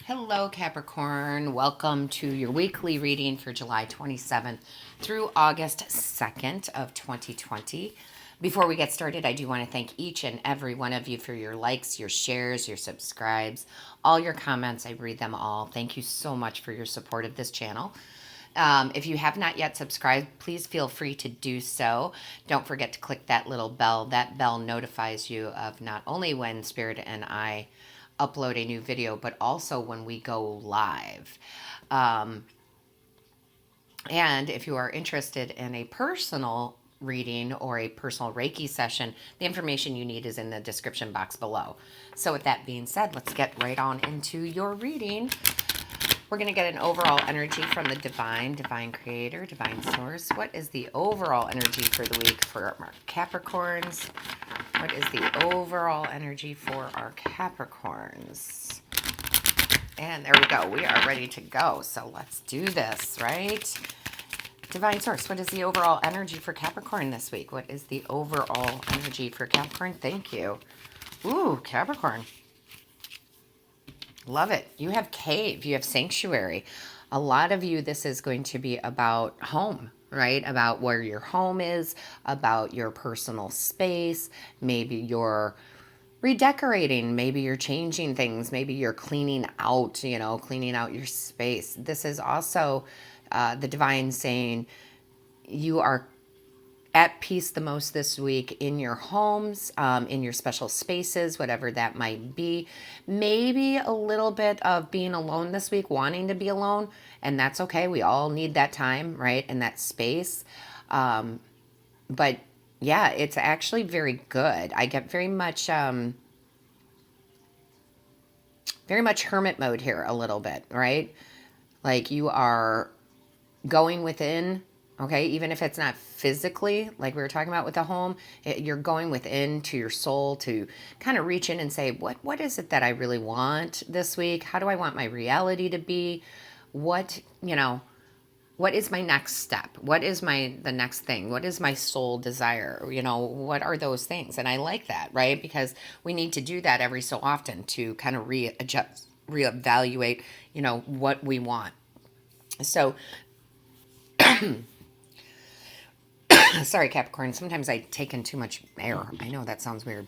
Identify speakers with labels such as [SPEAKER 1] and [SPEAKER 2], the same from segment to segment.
[SPEAKER 1] Hello, Capricorn. Welcome to your weekly reading for July 27th through August 2nd of 2020. Before we get started, I do want to thank each and every one of you for your likes, your shares, your subscribes, all your comments. I read them all. Thank you so much for your support of this channel. If you have not yet subscribed, please feel free to do so. Don't forget to click that little bell. That bell notifies you of not only when Spirit and I upload a new video, but also when we go live. And if you are interested in a personal reading or a personal Reiki session, the information you need is in the description box below. So with that being said, let's get right on into your reading. We're going to get an overall energy from the divine creator, divine source. What is the overall energy for the week for our Capricorns? What is the overall energy for our Capricorns? And there we go. We are ready to go. So let's do this, right? Divine source, what is the overall energy for Capricorn this week? What is the overall energy for Capricorn? Thank you. Ooh, Capricorn. Love it. You have cave, you have sanctuary. A lot of you, this is going to be about home, right? About where your home is, about your personal space. Maybe you're redecorating, maybe you're changing things, maybe you're cleaning out, cleaning out your space. This is also the divine saying you are at peace the most this week in your homes, in your special spaces, whatever that might be. Maybe a little bit of being alone this week, wanting to be alone, and that's okay. We all need that time, right? And that space. But yeah, it's actually very good. I get very much hermit mode here a little bit, right? Like you are going within. Okay, even if it's not physically, like we were talking about with the home, you're going within to your soul to kind of reach in and say, what is it that I really want this week? How do I want my reality to be? What is my next step? What is the next thing? What is my soul desire? What are those things? And I like that, right? Because we need to do that every so often to kind of readjust, reevaluate, what we want. So sorry, Capricorn. Sometimes I take in too much air. I know that sounds weird.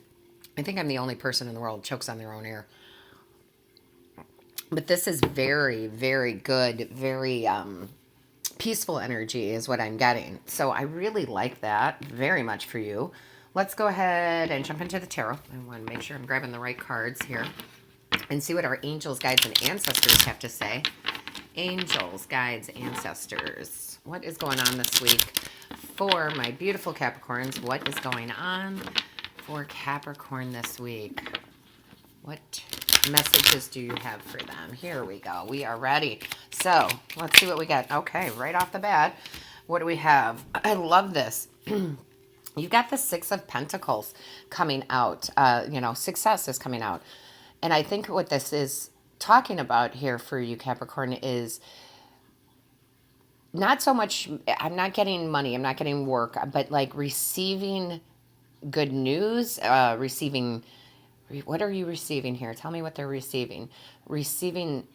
[SPEAKER 1] I think I'm the only person in the world who chokes on their own air. But this is very, very good, very peaceful energy is what I'm getting. So I really like that very much for you. Let's go ahead and jump into the tarot. I want to make sure I'm grabbing the right cards here and see what our angels, guides, and ancestors have to say. Angels, guides, ancestors. What is going on this week for my beautiful Capricorns? What is going on for Capricorn this week? What messages do you have for them? Here we go. We are ready. So let's see what we got. Okay, right off the bat, what do we have? I love this. You got the Six of Pentacles coming out. Success is coming out. And I think what this is talking about here for you, Capricorn, is not so much, I'm not getting money, I'm not getting work, but like receiving good news, what are you receiving here? Tell me what they're receiving. Receiving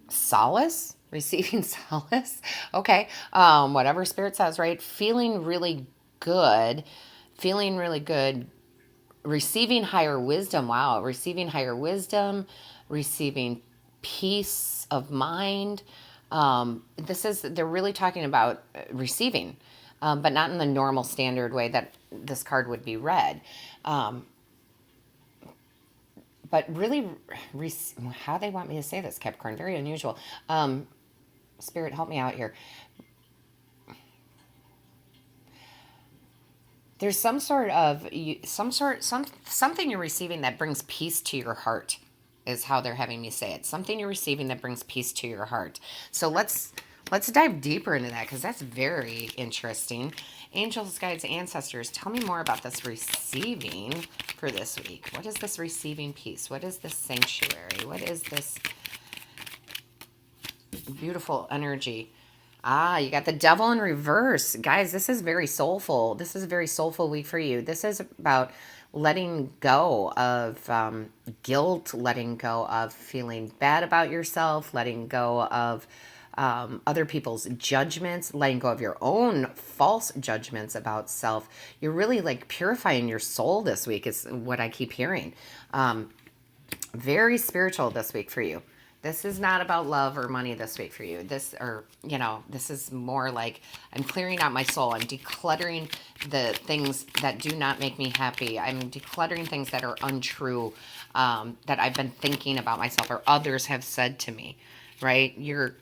[SPEAKER 1] solace? Receiving solace? Okay. Whatever Spirit says, right? Feeling really good. Receiving higher wisdom. Wow. Receiving higher wisdom. Receiving peace of mind. They're really talking about receiving, but not in the normal standard way that this card would be read. But really, how they want me to say this, Capricorn, very unusual. Spirit, help me out here. There's something you're receiving that brings peace to your heart, is how they're having me say it. Something you're receiving that brings peace to your heart. So let's dive deeper into that, because that's very interesting. Angels, guides, ancestors, tell me more about this receiving for this week. What is this receiving piece? What is this sanctuary? What is this beautiful energy? You got the Devil in reverse. Guys, this is very soulful. This is a very soulful week for you. This is about letting go of guilt, letting go of feeling bad about yourself, letting go of other people's judgments, letting go of your own false judgments about self. You're really like purifying your soul this week is what I keep hearing. Very spiritual this week for you. This is not about love or money this week for you. This is more like I'm clearing out my soul. I'm decluttering the things that do not make me happy. I'm decluttering things that are untrue, that I've been thinking about myself or others have said to me, right? You're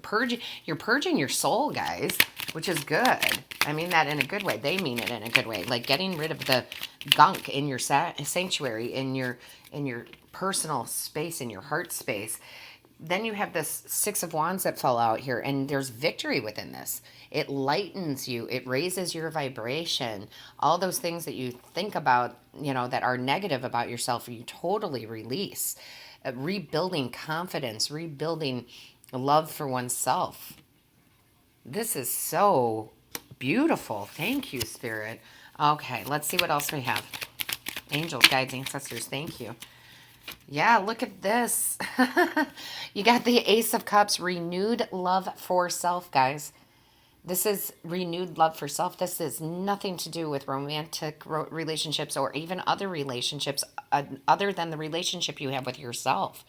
[SPEAKER 1] purging your soul, guys, which is good. I mean that in a good way. They mean it in a good way. Like getting rid of the gunk in your sanctuary, in your personal space, in your heart space. Then you have this Six of Wands that fell out here, and there's victory within this. It lightens you. It raises your vibration. All those things that you think about, that are negative about yourself, you totally release. Rebuilding confidence, rebuilding love for oneself. This is so beautiful. Thank you, Spirit. Okay, let's see what else we have. Angels, guides, ancestors, thank you. Yeah, look at this. You got the Ace of Cups, renewed love for self, guys. This is renewed love for self. This is nothing to do with romantic relationships or even other relationships other than the relationship you have with yourself.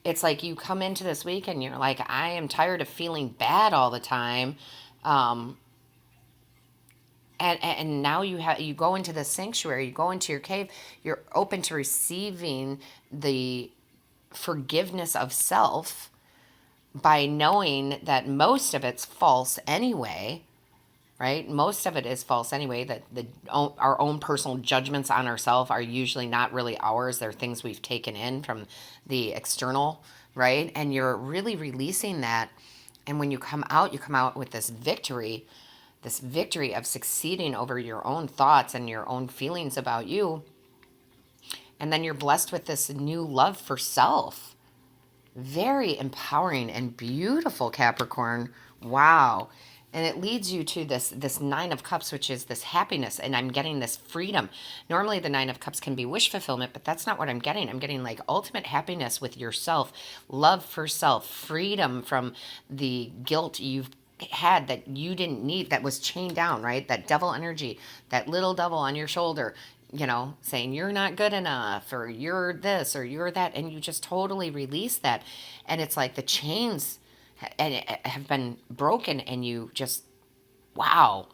[SPEAKER 1] It's like you come into this week and you're like, I am tired of feeling bad all the time. And now you go into the sanctuary, you go into your cave, you're open to receiving the forgiveness of self by knowing that most of it's false anyway, right? Most of it is false anyway, that our own personal judgments on ourselves are usually not really ours. They're things we've taken in from the external, right? And you're really releasing that. And when you come out with this victory of succeeding over your own thoughts and your own feelings about you. And then you're blessed with this new love for self. Very empowering and beautiful, Capricorn. Wow. And it leads you to this Nine of Cups, which is this happiness. And I'm getting this freedom. Normally the Nine of Cups can be wish fulfillment, but that's not what I'm getting. I'm getting like ultimate happiness with yourself, love for self, freedom from the guilt you've had that you didn't need, that was chained down, right? That devil energy, that little devil on your shoulder, saying you're not good enough or you're this or you're that. And you just totally release that. And it's like the chains have been broken and you just, wow,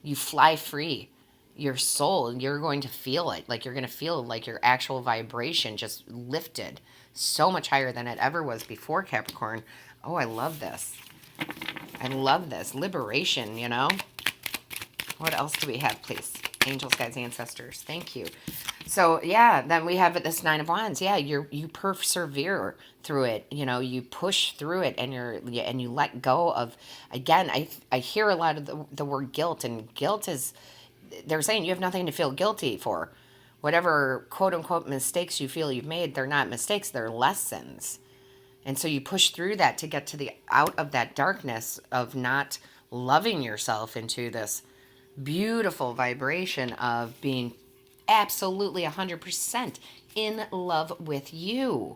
[SPEAKER 1] you fly free. Your soul, you're going to feel it. Like you're going to feel like your actual vibration just lifted so much higher than it ever was before, Capricorn. Oh, I love this. I love this. Liberation, What else do we have, please? Angels, guides, ancestors. Thank you. So, yeah, then we have this Nine of Wands. Yeah, you persevere through it. You push through it and you let go of, again, I hear a lot of the word guilt, and guilt is, they're saying you have nothing to feel guilty for. Whatever quote unquote mistakes you feel you've made, they're not mistakes, they're lessons. And so you push through that to get out of that darkness of not loving yourself into this beautiful vibration of being absolutely 100% in love with you,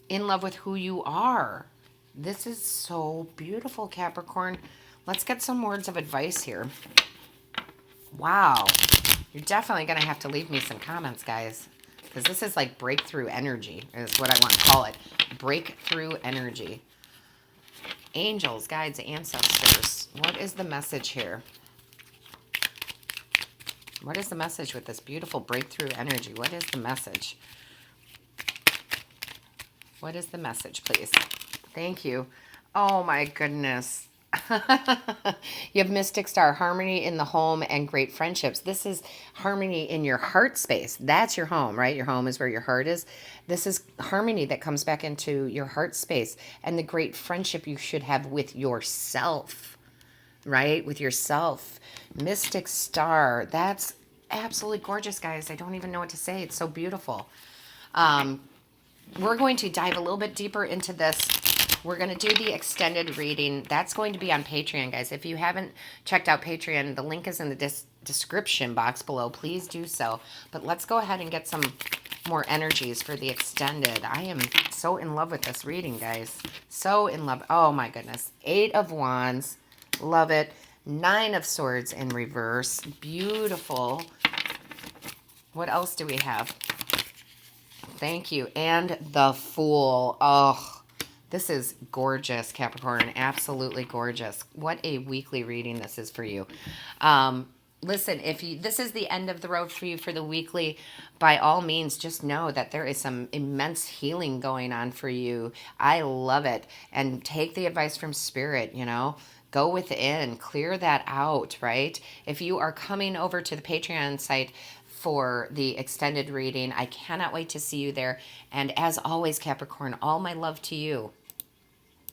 [SPEAKER 1] in love with who you are. This is so beautiful, Capricorn. Let's get some words of advice here. Wow. You're definitely going to have to leave me some comments, guys, because this is like breakthrough energy is what I want to call it. Breakthrough energy. Angels, guides, ancestors. What is the message here? What is the message with this beautiful breakthrough energy? What is the message? What is the message, please? Thank you. Oh, my goodness. You have Mystic Star, harmony in the home and great friendships. This is harmony in your heart space. That's your home, right? Your home is where your heart is. This is harmony that comes back into your heart space and the great friendship you should have with yourself, right? With yourself. Mystic Star. That's absolutely gorgeous, guys. I don't even know what to say. It's so beautiful. We're going to dive a little bit deeper into this. We're going to do the extended reading. That's going to be on Patreon, guys. If you haven't checked out Patreon, the link is in the description box below, please do so. But let's go ahead and get some more energies for the extended. I am so in love with this reading, guys. So in love. Oh my goodness. 8 of Wands. Love it. 9 of Swords in reverse. Beautiful. What else do we have? Thank you. And the Fool. Oh, this is gorgeous, Capricorn. Absolutely gorgeous. What a weekly reading this is for you. Listen, if this is the end of the road for you for the weekly, by all means, just know that there is some immense healing going on for you. I love it. And take the advice from Spirit, you know. Go within, clear that out, right? If you are coming over to the Patreon site for the extended reading, I cannot wait to see you there. And as always, Capricorn, all my love to you.